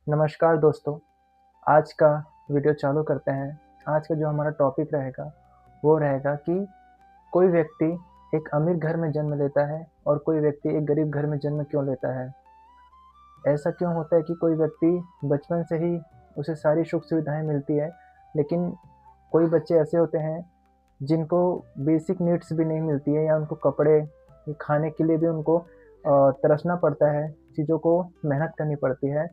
नमस्कार दोस्तों, आज का वीडियो चालू करते हैं। आज का जो हमारा टॉपिक रहेगा, वो रहेगा कि कोई व्यक्ति एक अमीर घर में जन्म लेता है और कोई व्यक्ति एक गरीब घर में जन्म क्यों लेता है। ऐसा क्यों होता है कि कोई व्यक्ति बचपन से ही उसे सारी सुख-सुविधाएँ मिलती है, लेकिन कोई बच्चे ऐसे होते हैं जिनको बेसिक नीड्स भी नहीं मिलती है या उनको कपड़े, खाने के लिए भी उनको तरसना पड़ता है, चीज़ों को मेहनत करनी पड़ती है।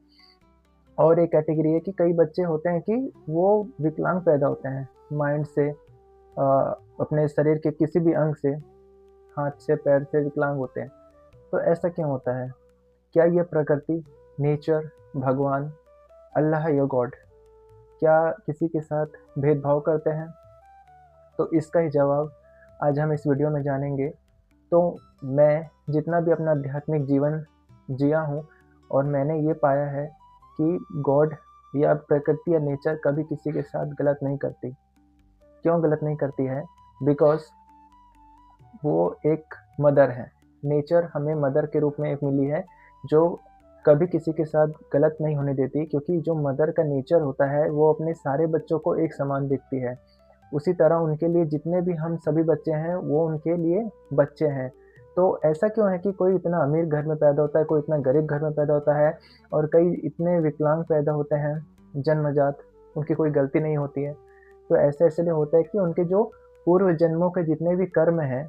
और एक कैटेगरी है कि कई बच्चे होते हैं कि वो विकलांग पैदा होते हैं, माइंड से अपने शरीर के किसी भी अंग से, हाथ से, पैर से विकलांग होते हैं। तो ऐसा क्यों होता है? क्या ये प्रकृति, नेचर, भगवान, अल्लाह या गॉड क्या किसी के साथ भेदभाव करते हैं? तो इसका ही जवाब आज हम इस वीडियो में जानेंगे। तो मैं जितना भी अपना आध्यात्मिक जीवन जिया हूँ और मैंने ये पाया है कि गॉड या प्रकृति या नेचर कभी किसी के साथ गलत नहीं करती। क्यों गलत नहीं करती है? बिकॉज़ वो एक मदर है। नेचर हमें मदर के रूप में एक मिली है, जो कभी किसी के साथ गलत नहीं होने देती, क्योंकि जो मदर का नेचर होता है, वो अपने सारे बच्चों को एक समान देखती है। उसी तरह उनके लिए जितने भी हम सभी बच्चे हैं, वो उनके लिए बच्चे हैं। तो ऐसा क्यों है कि कोई इतना अमीर घर में पैदा होता है, कोई इतना गरीब घर में पैदा होता है और कई इतने विकलांग पैदा होते हैं जन्मजात, उनकी कोई गलती नहीं होती है। तो ऐसा इसलिए होता है कि उनके जो पूर्व जन्मों के जितने भी कर्म हैं,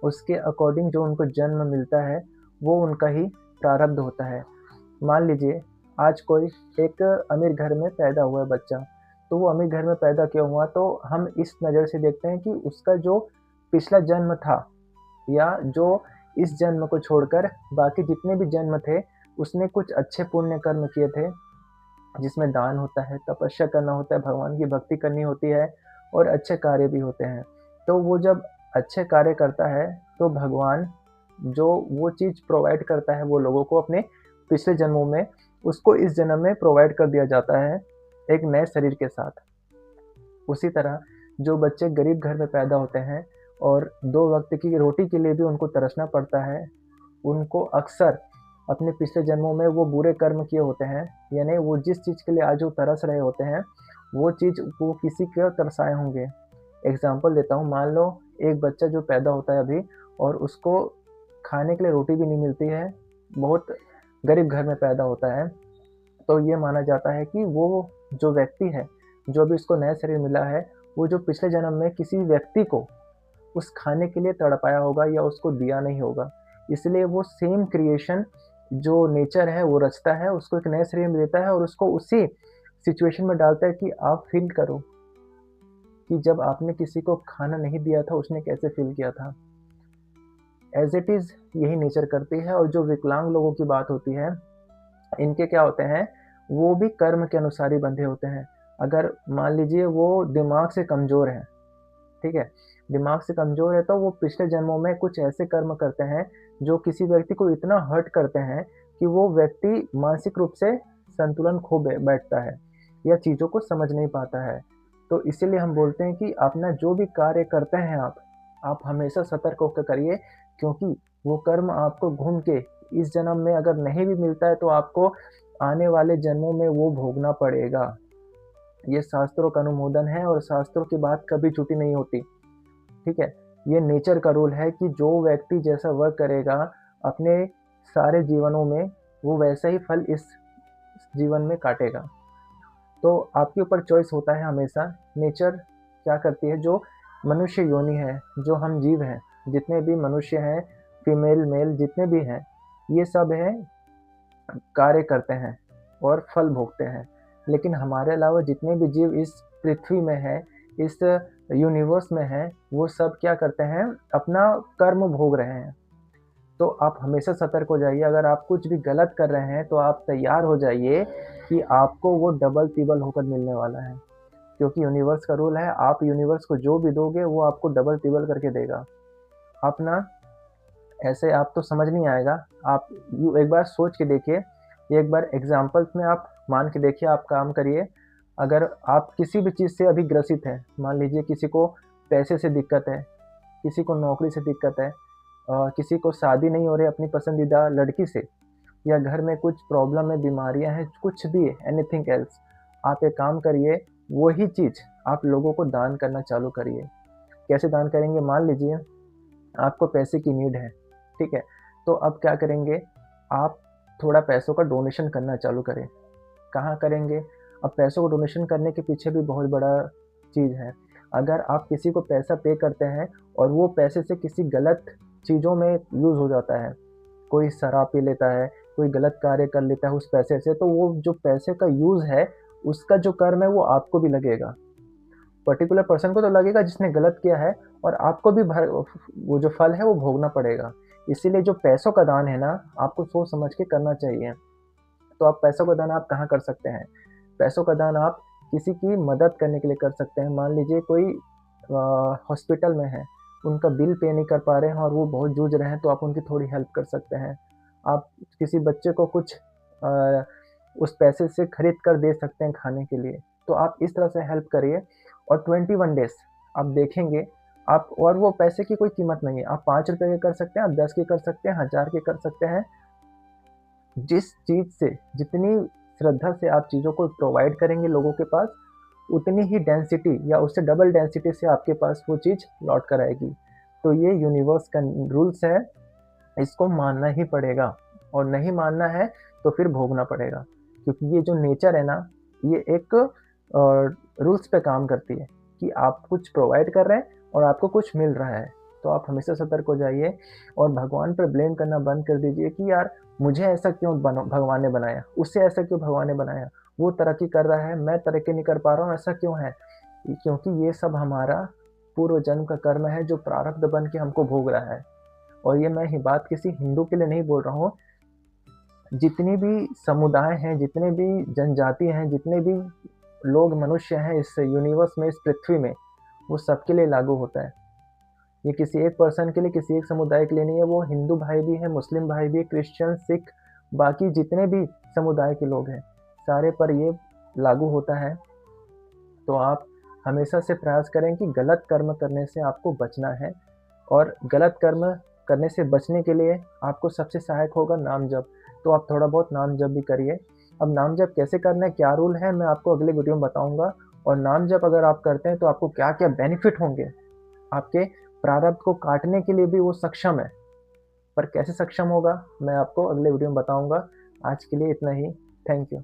उसके अकॉर्डिंग जो उनको जन्म मिलता है, वो उनका ही प्रारब्ध होता है। मान लीजिए आज कोई एक अमीर घर में पैदा हुआ है बच्चा, तो वो अमीर घर में पैदा क्यों हुआ? तो हम इस नज़र से देखते हैं कि उसका जो पिछला जन्म था या जो इस जन्म को छोड़कर बाकी जितने भी जन्म थे, उसने कुछ अच्छे पुण्य कर्म किए थे, जिसमें दान होता है, तपस्या करना होता है, भगवान की भक्ति करनी होती है और अच्छे कार्य भी होते हैं। तो वो जब अच्छे कार्य करता है, तो भगवान जो वो चीज़ प्रोवाइड करता है वो लोगों को अपने पिछले जन्मों में, उसको इस जन्म में प्रोवाइड कर दिया जाता है, एक नए शरीर के साथ। उसी तरह जो बच्चे गरीब घर में पैदा होते हैं और 2 वक़्त की रोटी के लिए भी उनको तरसना पड़ता है, उनको अक्सर अपने पिछले जन्मों में वो बुरे कर्म किए होते हैं, यानी वो जिस चीज़ के लिए आज वो तरस रहे होते हैं, वो चीज़ वो किसी को तरसाए होंगे। एग्ज़ाम्पल देता हूँ, मान लो एक बच्चा जो पैदा होता है अभी और उसको खाने के लिए रोटी भी नहीं मिलती है, बहुत गरीब घर में पैदा होता है, तो ये माना जाता है कि वो जो व्यक्ति है, जो अभी उसको नया शरीर मिला है, वो जो पिछले जन्म में किसी व्यक्ति को उस खाने के लिए तड़पाया होगा या उसको दिया नहीं होगा। इसलिए वो सेम क्रिएशन जो नेचर है वो रचता है, उसको एक नए शरीर में देता है और उसको उसी सिचुएशन में डालता है कि आप फ़ील करो कि जब आपने किसी को खाना नहीं दिया था, उसने कैसे फ़ील किया था। एज़ इट इज़ यही नेचर करती है। और जो विकलांग लोगों की बात होती है, इनके क्या होते हैं, वो भी कर्म के अनुसार ही बंधे होते हैं। अगर मान लीजिए वो दिमाग से कमज़ोर हैं, ठीक है? दिमाग से कमज़ोर है तो वो पिछले जन्मों में कुछ ऐसे कर्म करते हैं, जो किसी व्यक्ति को इतना हर्ट करते हैं कि वो व्यक्ति मानसिक रूप से संतुलन खो बैठता है या चीज़ों को समझ नहीं पाता है। तो इसीलिए हम बोलते हैं कि अपना जो भी कार्य करते हैं आप हमेशा सतर्क होकर करिए, क्योंकि वो कर्म आपको घूम के इस जन्म में अगर नहीं भी मिलता है, तो आपको आने वाले जन्मों में वो भोगना पड़ेगा। ये शास्त्रों का अनुमोदन है और शास्त्रों की बात कभी झूठी नहीं होती, ठीक है? ये नेचर का रूल है कि जो व्यक्ति जैसा वर्क करेगा अपने सारे जीवनों में, वो वैसा ही फल इस जीवन में काटेगा। तो आपके ऊपर चॉइस होता है हमेशा। नेचर क्या करती है, जो मनुष्य योनि है, जो हम जीव हैं, जितने भी मनुष्य हैं, फीमेल, मेल जितने भी हैं, ये सब हैं कार्य करते हैं और फल भोगते हैं। लेकिन हमारे अलावा जितने भी जीव इस पृथ्वी में हैं, इस यूनिवर्स में हैं, वो सब क्या करते हैं, अपना कर्म भोग रहे हैं। तो आप हमेशा सतर्क हो जाइए। अगर आप कुछ भी गलत कर रहे हैं, तो आप तैयार हो जाइए कि आपको वो डबल-तिबल होकर मिलने वाला है। क्योंकि यूनिवर्स का रूल है, आप यूनिवर्स को जो भी दोगे, वो आपको डबल-तिबल करके देगा। आप ना ऐसे आप तो समझ नहीं आएगा। आप यू एक बार सोच के देखिए, एक बार एग्ज़ाम्पल्स में आप मान के देखिए, आप काम करिए। अगर आप किसी भी चीज़ से अभी ग्रसित हैं, मान लीजिए किसी को पैसे से दिक्कत है, किसी को नौकरी से दिक्कत है, किसी को शादी नहीं हो रही अपनी पसंदीदा लड़की से, या घर में कुछ प्रॉब्लम है, बीमारियां हैं, कुछ भी है, एनीथिंग एल्स, आप एक काम करिए, वही चीज़ आप लोगों को दान करना चालू करिए। कैसे दान करेंगे? मान लीजिए आपको पैसे की नीड है, ठीक है, तो अब क्या करेंगे, आप थोड़ा पैसों का डोनेशन करना चालू करें। कहाँ करेंगे? अब पैसों को डोनेशन करने के पीछे भी बहुत बड़ा चीज़ है। अगर आप किसी को पैसा पे करते हैं और वो पैसे से किसी गलत चीज़ों में यूज़ हो जाता है, कोई शराब पी लेता है, कोई गलत कार्य कर लेता है उस पैसे से, तो वो जो पैसे का यूज़ है, उसका जो कर्म है वो आपको भी लगेगा। पर्टिकुलर पर्सन को तो लगेगा जिसने गलत किया है, और आपको भी वो जो फल है वो भोगना पड़ेगा। इसीलिए जो पैसों का दान है ना, आपको सोच समझ के करना चाहिए। तो आप पैसों का दान आप कहाँ कर सकते हैं? पैसों का दान आप किसी की मदद करने के लिए कर सकते हैं। मान लीजिए कोई हॉस्पिटल में है, उनका बिल पे नहीं कर पा रहे हैं और वो बहुत जूझ रहे हैं, तो आप उनकी थोड़ी हेल्प कर सकते हैं। आप किसी बच्चे को कुछ अ, उस पैसे से खरीद कर दे सकते हैं खाने के लिए। तो आप इस तरह से हेल्प करिए, और 21 डेज़ आप देखेंगे आप, और वो पैसे की कोई कीमत नहीं है। आप ₹5 के कर सकते हैं, आप 10 के कर सकते हैं, 1000 के कर सकते हैं। जिस चीज़ से, जितनी श्रद्धा से आप चीज़ों को प्रोवाइड करेंगे लोगों के पास, उतनी ही डेंसिटी या उससे डबल डेंसिटी से आपके पास वो चीज़ लौट कर आएगी। तो ये यूनिवर्स का रूल्स है, इसको मानना ही पड़ेगा, और नहीं मानना है तो फिर भोगना पड़ेगा। क्योंकि ये जो नेचर है ना, ये एक रूल्स पे काम करती है कि आप कुछ प्रोवाइड कर रहे हैं और आपको कुछ मिल रहा है। तो आप हमेशा सतर्क हो जाइए, और भगवान पर ब्लेम करना बंद कर दीजिए कि यार मुझे ऐसा क्यों भगवान ने बनाया, उससे ऐसा क्यों भगवान ने बनाया, वो तरक्की कर रहा है, मैं तरक्की नहीं कर पा रहा हूँ, ऐसा क्यों है? क्योंकि ये सब हमारा पूर्व जन्म का कर्म है जो प्रारब्ध बन के हमको भोग रहा है। और ये मैं ही बात किसी हिंदू के लिए नहीं बोल रहा हूँ, जितनी भी समुदाय हैं, जितने भी जनजाति हैं, जितने भी लोग मनुष्य हैं इस यूनिवर्स में, इस पृथ्वी में, वो सबके लिए लागू होता है। ये किसी एक पर्सन के लिए, किसी एक समुदाय के लिए नहीं है। वो हिंदू भाई भी है, मुस्लिम भाई भी है, क्रिश्चियन, सिख, बाकी जितने भी समुदाय के लोग हैं, सारे पर ये लागू होता है। तो आप हमेशा से प्रयास करें कि गलत कर्म करने से आपको बचना है, और गलत कर्म करने से बचने के लिए आपको सबसे सहायक होगा नाम जप। तो आप थोड़ा बहुत नाम जप भी करिए। अब नाम जप कैसे करना है, क्या रूल है, मैं आपको अगले वीडियो में बताऊंगा। और नाम जप अगर आप करते हैं तो आपको क्या क्या बेनिफिट होंगे, आपके प्रारब्ध को काटने के लिए भी वो सक्षम है। पर कैसे सक्षम होगा, मैं आपको अगले वीडियो में बताऊंगा। आज के लिए इतना ही। Thank you.